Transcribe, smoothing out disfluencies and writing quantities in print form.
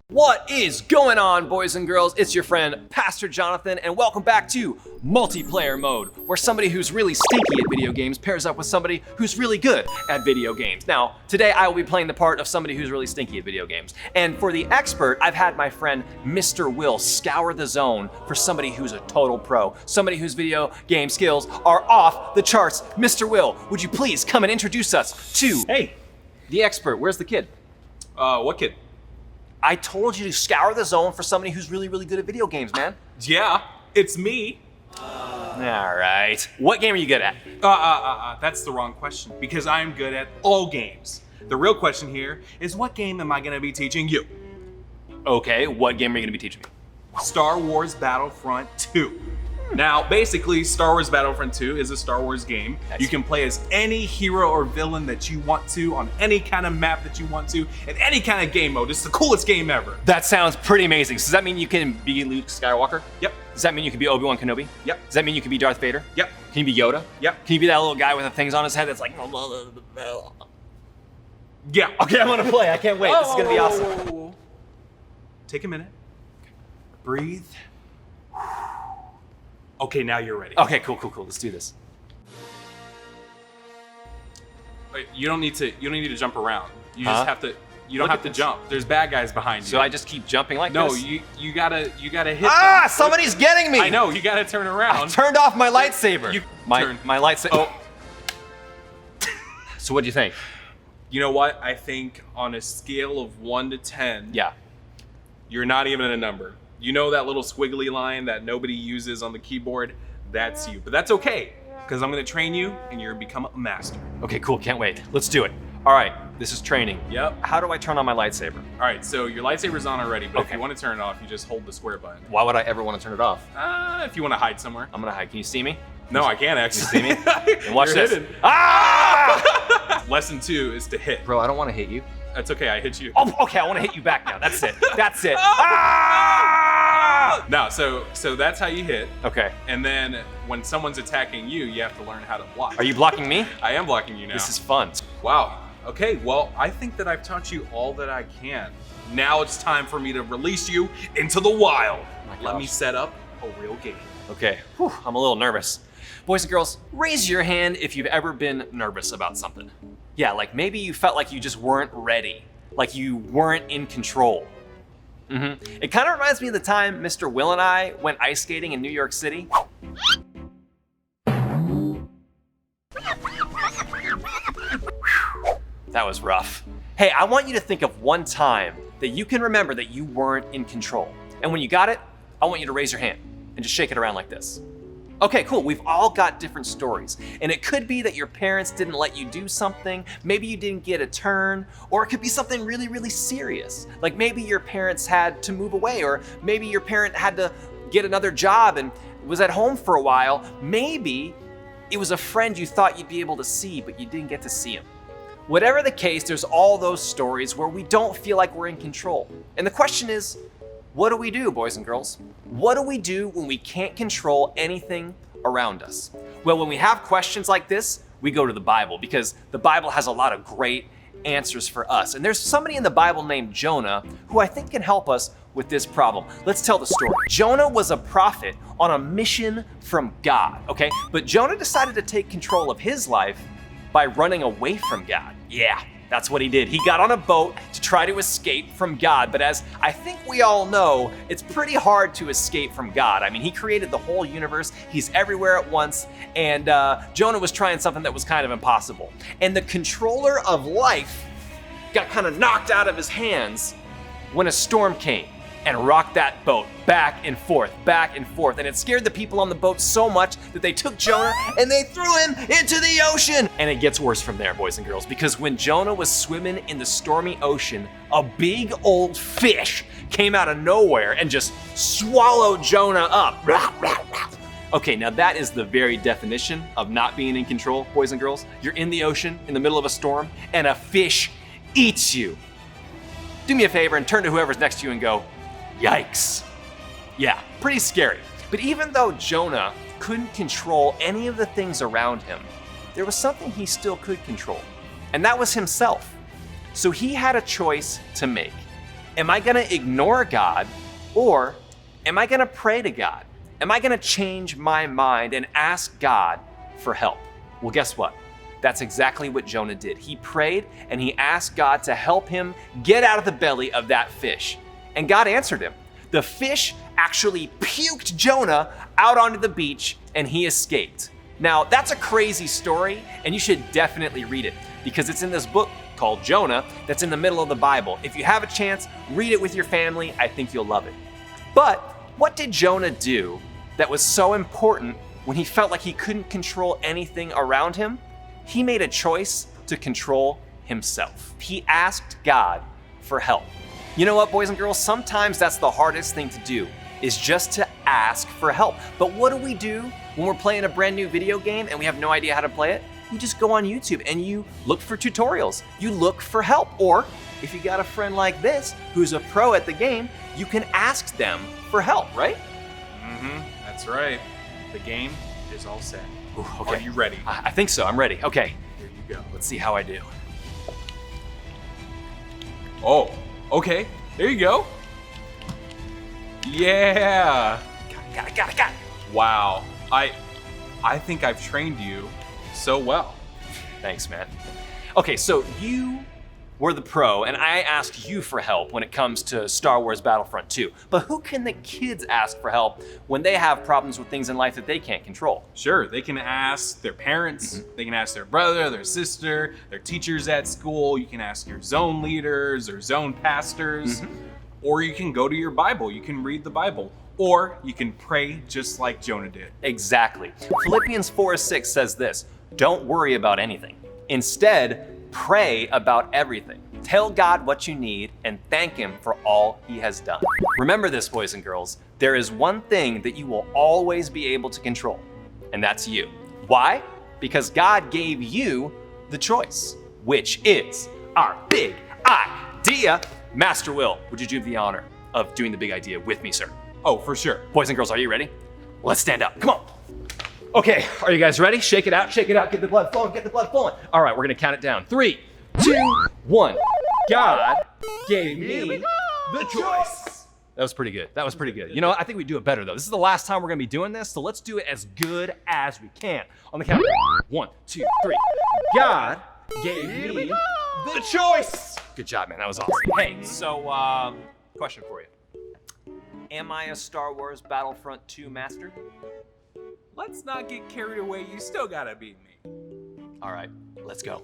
What is going on, boys and girls? It's your friend, Pastor Jonathan, and welcome back to Multiplayer Mode, where somebody who's really stinky at video games pairs up with somebody who's really good at video games. Now, today I will be playing the part of somebody who's really stinky at video games. And for the expert, I've had my friend, Mr. Will, scour the zone for somebody who's a total pro, somebody whose video game skills are off the charts. Mr. Will, would you please come and introduce us to the expert? Where's the kid? What kid? I told you to scour the zone for somebody who's really, really good at video games, man. Yeah, it's me. All right. What game are you good at? That's the wrong question, because I'm good at all games. The real question here is, what game am I gonna be teaching you? Okay, what game are you gonna be teaching me? Star Wars Battlefront II. Now, basically, Star Wars Battlefront II is a Star Wars game. You can play as any hero or villain that you want to, on any kind of map that you want to, in any kind of game mode. It's the coolest game ever. That sounds pretty amazing. So does that mean you can be Luke Skywalker? Yep. Does that mean you can be Obi-Wan Kenobi? Yep. Does that mean you can be Darth Vader? Yep. Can you be Yoda? Yep. Can you be that little guy with the things on his head that's like... Yeah. Okay, I'm gonna play. I can't wait. This is gonna be awesome. Take a minute. Breathe. Okay, now you're ready. Okay, cool. Let's do this. Wait, you don't need to jump around. You just have to. You don't Look have at to this. jump. There's bad guys behind you. So I just keep jumping like No, this? you gotta hit Ah! them. Somebody's getting me! I know, you gotta turn I around. turned off my lightsaber. You my turn. lightsaber. Oh. So what do you think? You know what? I think on a scale of 1 to 10, Yeah. you're not even a number. You know that little squiggly line that nobody uses on the keyboard? That's you. But that's okay, because I'm gonna train you and you're gonna become a master. Okay, cool. Can't wait. Let's do it. All right. This is training. Yep. How do I turn on my lightsaber? All right, so your lightsaber's on already, but if Okay. you want to turn it off, you just hold the square button. Why would I ever want to turn it off? If you want to hide somewhere. I'm gonna hide. Can you see me? No, I can't actually. You see me? And watch You're this. hidden. Ah! Lesson 2 is to hit. Bro, I don't want to hit you. That's okay, I hit you. Oh, okay. I want to hit you back now. That's it. That's it. Ah! No, so that's how you hit. Okay. And then when someone's attacking you, you have to learn how to block. Are you blocking me? I am blocking you now. This is fun. Wow. Okay, well, I think that I've taught you all that I can. Now it's time for me to release you into the wild. my Let me gosh. set up a real game. Okay. Whew, I'm a little nervous. Boys and girls, raise your hand if you've ever been nervous about something. Yeah, like maybe you felt like you just weren't ready, like you weren't in control. It kind of reminds me of the time Mr. Will and I went ice skating in New York City. That was rough. Hey, I want you to think of one time that you can remember that you weren't in control. And when you got it, I want you to raise your hand and just shake it around like this. Okay, cool. We've all got different stories. And it could be that your parents didn't let you do something, maybe you didn't get a turn, or it could be something really, really serious. Like maybe your parents had to move away, or maybe your parent had to get another job and was at home for a while. Maybe it was a friend you thought you'd be able to see, but you didn't get to see him. Whatever the case, there's all those stories where we don't feel like we're in control. And the question is, what do we do, boys and girls? What do we do when we can't control anything around us? Well, when we have questions like this, we go to the Bible, because the Bible has a lot of great answers for us. And there's somebody in the Bible named Jonah who I think can help us with this problem. Let's tell the story. Jonah was a prophet on a mission from God, okay? But Jonah decided to take control of his life by running away from God. Yeah, that's what he did. He got on a boat to try to escape from God, but as I think we all know, it's pretty hard to escape from God. I mean, he created the whole universe, he's everywhere at once, and Jonah was trying something that was kind of impossible. And the controller of life got kind of knocked out of his hands when a storm came and rocked that boat back and forth. And it scared the people on the boat so much that they took Jonah and they threw him into the ocean. And it gets worse from there, boys and girls, because when Jonah was swimming in the stormy ocean, a big old fish came out of nowhere and just swallowed Jonah up. Okay, now that is the very definition of not being in control, boys and girls. You're in the ocean in the middle of a storm and a fish eats you. Do me a favor and turn to whoever's next to you and go, yikes. Yeah, pretty scary. But even though Jonah couldn't control any of the things around him, there was something he still could control. and that was himself. So he had a choice to make. Am I gonna ignore God, or am I gonna pray to God? Am I gonna change my mind and ask God for help? Well, guess what? That's exactly what Jonah did. He prayed and he asked God to help him get out of the belly of that fish. And God answered him. The fish actually puked Jonah out onto the beach and he escaped. Now, that's a crazy story, and you should definitely read it because it's in this book called Jonah that's in the middle of the Bible. If you have a chance, read it with your family. I think you'll love it. But what did Jonah do that was so important when he felt like he couldn't control anything around him? He made a choice to control himself. He asked God for help. You know what, boys and girls? Sometimes that's the hardest thing to do, is just to ask for help. But what do we do when we're playing a brand new video game and we have no idea how to play it? You just go on YouTube and you look for tutorials. You look for help. Or if you got a friend like this who's a pro at the game, you can ask them for help, right? That's right. The game is all set. Ooh, okay. Are you ready? I think so. I'm ready. Okay. Here you go. Let's see how I do. Oh, okay. There you go. Yeah. Got it. Wow. I think I've trained you so well. Thanks, man. Okay, so you were the pro, and I asked you for help when it comes to Star Wars Battlefront II. But who can the kids ask for help when they have problems with things in life that they can't control? Sure, they can ask their parents, they can ask their brother, their sister, their teachers at school, you can ask your zone leaders or zone pastors, or you can go to your Bible, you can read the Bible, or you can pray just like Jonah did. Exactly. Philippians 4:6 says this, don't worry about anything. Instead, pray about everything. Tell God what you need and thank Him for all He has done. Remember this, boys and girls, there is one thing that you will always be able to control, and that's you. Why? Because God gave you the choice, which is our big idea. Master Will, would you do the honor of doing the big idea with me, sir? Oh, for sure. Boys and girls, are you ready? Let's stand up. Come on. Okay, are you guys ready? Shake it out, get the blood flowing. All right, we're gonna count it down. 3, 2, 1. God gave me the choice. That was pretty good. You know what? I think we do it better though. This is the last time we're gonna be doing this, so let's do it as good as we can. On the count of 1, 2, 3. God gave me the choice. Good job, man. That was awesome. Hey, so question for you. Am I a Star Wars Battlefront II master? Let's not get carried away. You still gotta beat me. All right, let's go.